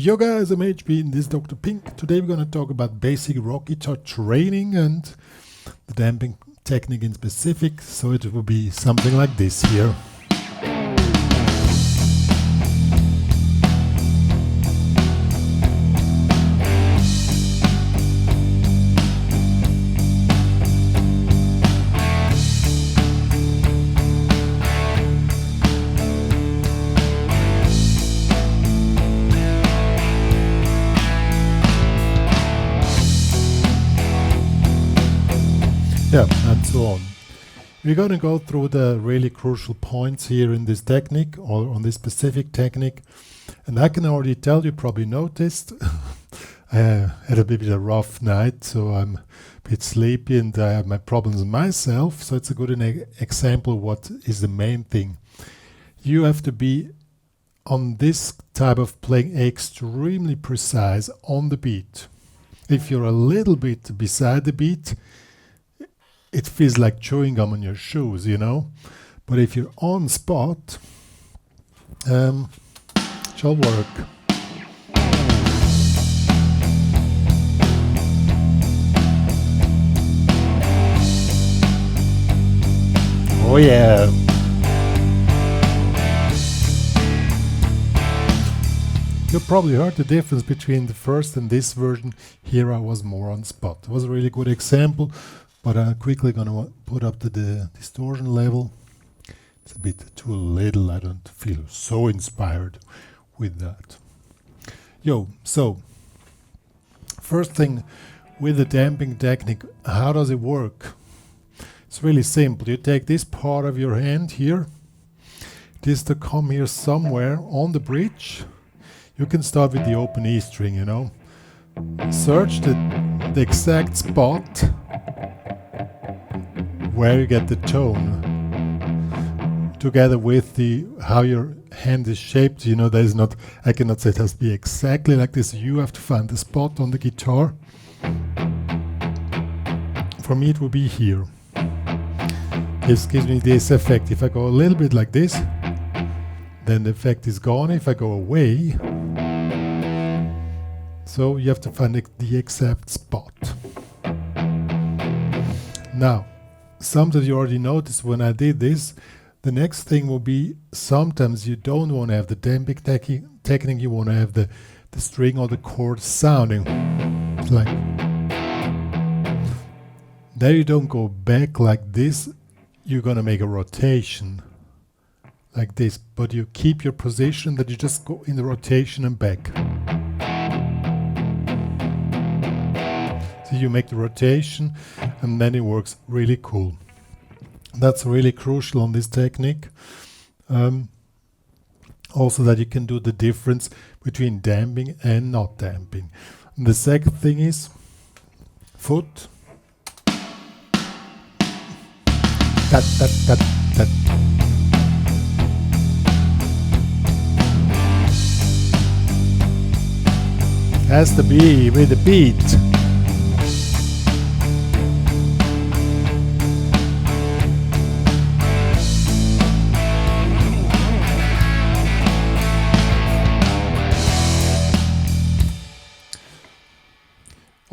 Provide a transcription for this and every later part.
Yo guys, I'm HP and this is Dr. Pink. Today we're going to talk about basic rock guitar training and the damping technique in specific. So it will be something like this here. Yeah, and so on. We're going to go through the really crucial points here in this technique or on this specific technique. And I can already tell you probably noticed I had a bit of a rough night, so I'm a bit sleepy and I have my problems myself. So it's a good example of what is the main thing. You have to be on this type of playing extremely precise on the beat. If you're a little bit beside the beat, it feels like chewing gum on your shoes, you know. But if you're on spot, it shall work. Oh yeah. You probably heard the difference between the first and this version. Here I was more on spot. It was a really good example. But I'm quickly going to put up the distortion level. It's a bit too little. I don't feel so inspired with that. So first thing with the damping technique, how does it work? It's really simple. You take this part of your hand here. This to come here somewhere on the bridge. You can start with the open E string, you know. Search the exact spot where you get the tone together with the how your hand is shaped. You know, there's not, I cannot say it has to be exactly like this. You have to find the spot on the guitar. For me it will be here. This gives me this effect. If I go a little bit like this, then the effect is gone. If I go away, so you have to find the exact spot. Now, something you already noticed when I did this, the next thing will be sometimes you don't want to have the damping technique, you want to have the string or the chord sounding like. There you don't go back like this, you're going to make a rotation like this, but you keep your position that you just go in the rotation and back. You make the rotation and then it works really cool. That's really crucial on this technique. Also that you can do the difference between damping and not damping. And the second thing is foot. That. Has to be with the beat.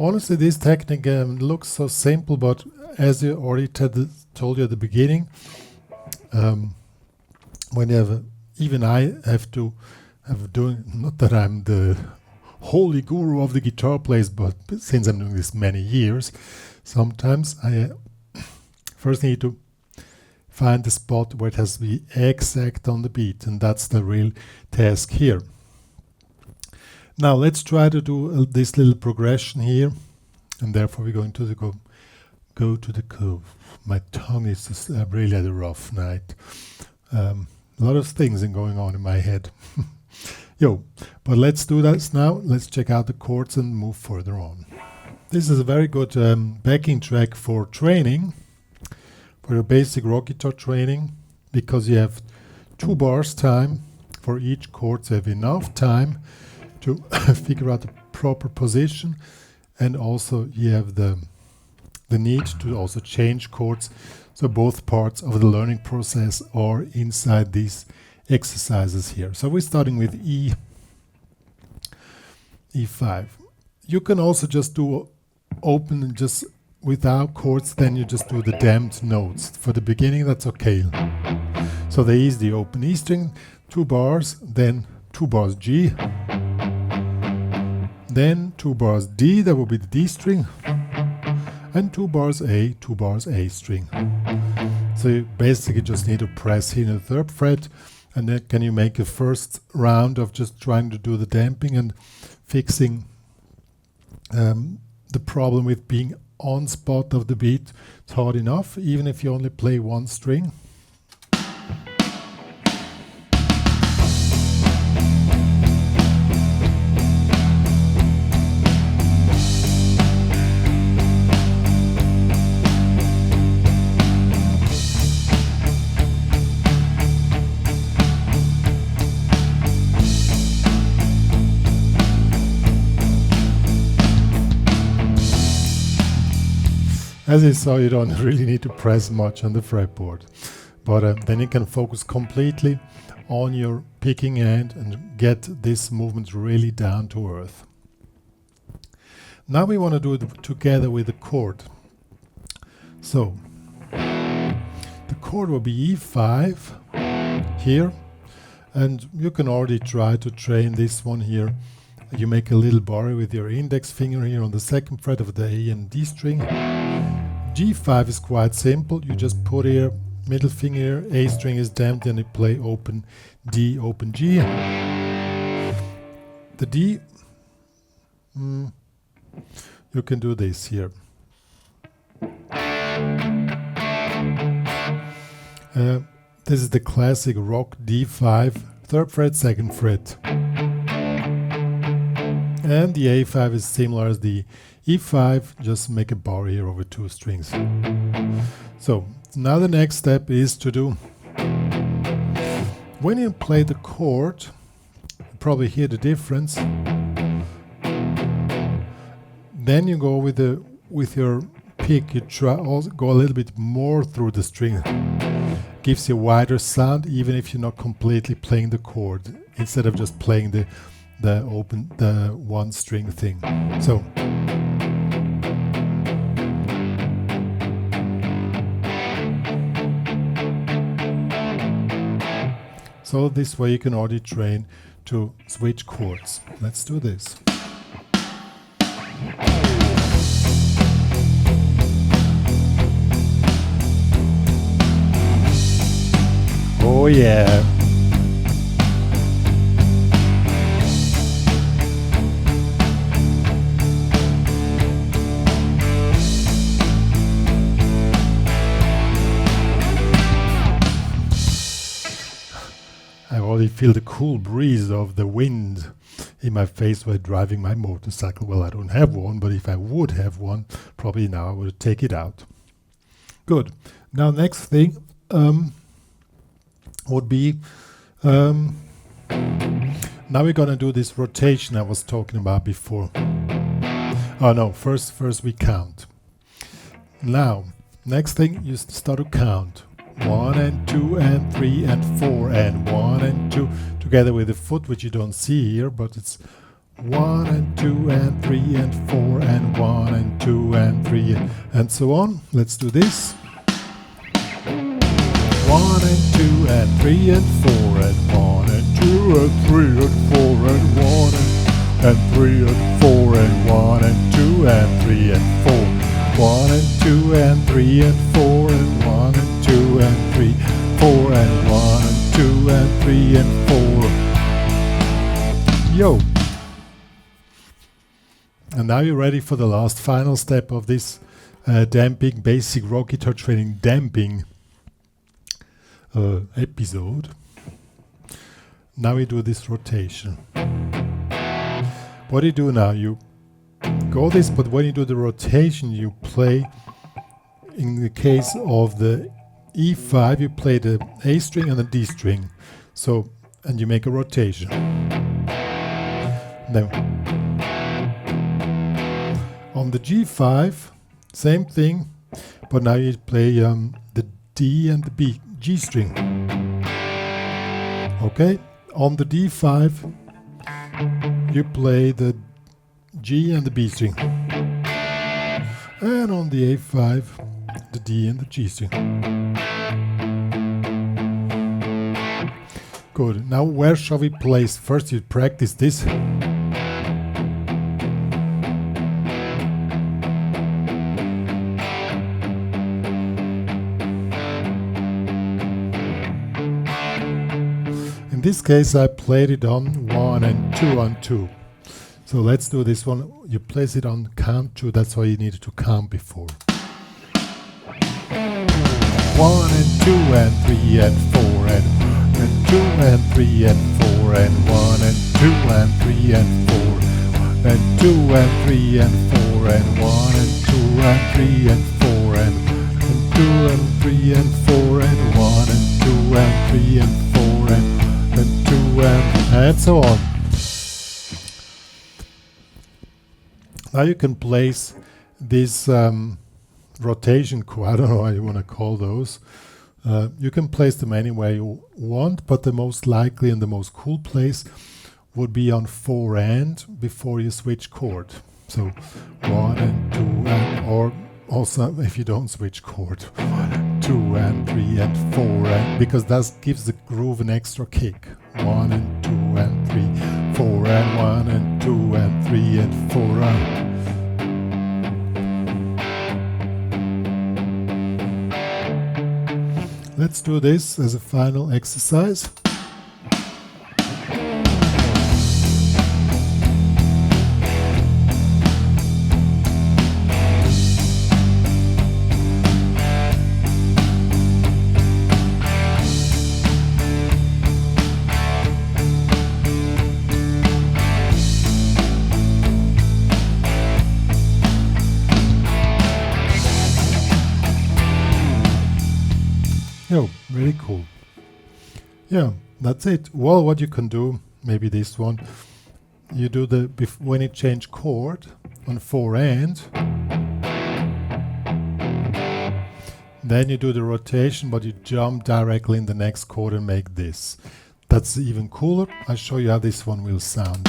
Honestly, this technique looks so simple, but as you already told you at the beginning, when you have, even I have to have doing, not that I'm the holy guru of the guitar players, but since I'm doing this many years, sometimes I first need to find the spot where it has to be exact on the beat, and that's the real task here. Now let's try to do this little progression here, and therefore we're going to go to the curve. My tongue is just really had a rough night. A lot of things going on in my head. But let's do this now. Let's check out the chords and move further on. This is a very good backing track for training, for your basic rock guitar training, because you have 2 bars time for each chord, so you have enough time to figure out the proper position, and also you have the need to also change chords. So both parts of the learning process are inside these exercises here. So we're starting with E. E5. You can also just do open and just without chords, then you just do the damped notes. For the beginning, that's okay. So there is the open E string, 2 bars, then 2 bars G, then 2 bars D, that will be the D string, and 2 bars A, 2 bars A string. So you basically just need to press here in the 3rd fret, and then can you make a first round of just trying to do the damping and fixing the problem with being on spot of the beat. It's hard enough, even if you only play 1 string. As you saw, you don't really need to press much on the fretboard, but then you can focus completely on your picking hand and get this movement really down to earth. Now we want to do it together with the chord. So the chord will be E5 here, and you can already try to train this one here. You make a little bar with your index finger here on the 2nd fret of the A and D string. G5 is quite simple. You just put here middle finger, A string is damped, and you play open D, open G. The D, you can do this here. This is the classic rock D5, 3rd fret, 2nd fret. And the A5 is similar as the E5, just make a bar here over 2 strings. So now the next step is to do, when you play the chord, you probably hear the difference. Then you go with your pick, you try also go a little bit more through the string. Gives you a wider sound, even if you're not completely playing the chord, instead of just playing the 1 string thing. So this way you can already train to switch chords. Let's do this. Oh yeah. I already feel the cool breeze of the wind in my face while driving my motorcycle. Well, I don't have one, but if I would have one, probably now I would take it out. Good. Now next thing would be, now we're gonna do this rotation I was talking about before. Oh no, first we count. Now, next thing you start to count. 1 and 2 and 3 and 4 and 1 and 2 together with the foot, which you don't see here, but it's 1 and 2 and 3 and 4 and 1 and 2 and 3 and so on. Let's do this. 1 and 2 and 3 and 4 and 1 and 2 and 3 and 4 and 1 and 3 and 4 and 1 and 2 and 3 and 4. 1 and 2 and 3 and 4 and 1 and 2 and 3, 4 and 1 and 2 and 3 and 4. Yo! And now you're ready for the last final step of this damping, basic rock guitar training damping episode. Now we do this rotation. What do you do now? You go this, but when you do the rotation, you play, in the case of the E5, you play the A string and the D string. So, and you make a rotation. Now, on the G5, same thing, but now you play the D and the G string. Okay, on the D5, you play the G and the B string. And on the A5, the D and the G string. Good. Now where shall we place? First you practice this. In this case I played it on 1 and 2 on 2. So let's do this one. You place it on count 2, that's why you needed to count before. 1 and 2 and 3 and 4 and 2 and 3 and 4 and 1 and 2 and 3 and 4 and 2 and 3 and 4 and 1 and 2 and 3 and 4 and 2 and 3 and 4 and 1 and 2 and 3 and 4 and 2 and so on. Now you can place this rotation chord, I don't know how you want to call those. You can place them anywhere you want, but the most likely and the most cool place would be on 4 and before you switch chord. So 1 and 2 and, or also if you don't switch chord, 2 and 3 and 4 and, because that gives the groove an extra kick. 1 and 2 and 3, 4 and 1 and 2 and 3 and 4 and. Let's do this as a final exercise. Yo, really cool. Yeah, that's it. Well, what you can do, maybe this one, you do the, when you change chord on 4 and, then you do the rotation, but you jump directly in the next chord and make this. That's even cooler. I'll show you how this one will sound.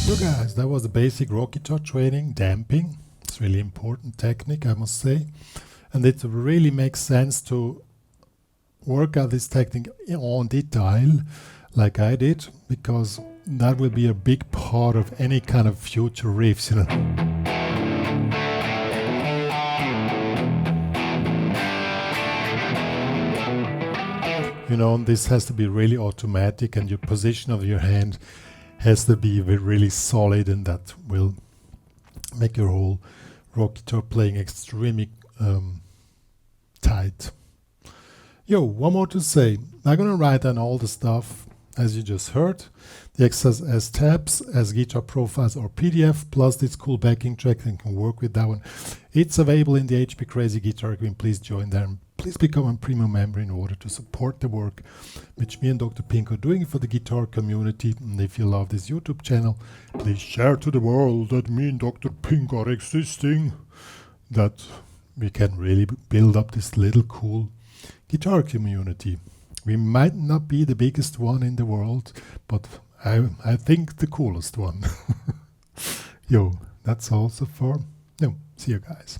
So guys, that was the basic rock guitar training, damping. It's really important technique, I must say. And it really makes sense to work out this technique on detail, like I did, because that will be a big part of any kind of future riffs, you know. You know, this has to be really automatic, and your position of your hand has to be really solid, and that will make your whole rock guitar playing extremely tight. Yo, one more to say. I'm gonna write down all the stuff as you just heard. The exercise as tabs, as guitar profiles or PDF, plus this cool backing track, and can work with that one. It's available in the HPCrazy guitar game. Please join there. Please become a premium member in order to support the work which me and Dr. Pink are doing for the guitar community. And if you love this YouTube channel, please share to the world that me and Dr. Pink are existing, that we can really build up this little cool guitar community. We might not be the biggest one in the world, but I think the coolest one. Yo, that's all so far. Yo, see you guys.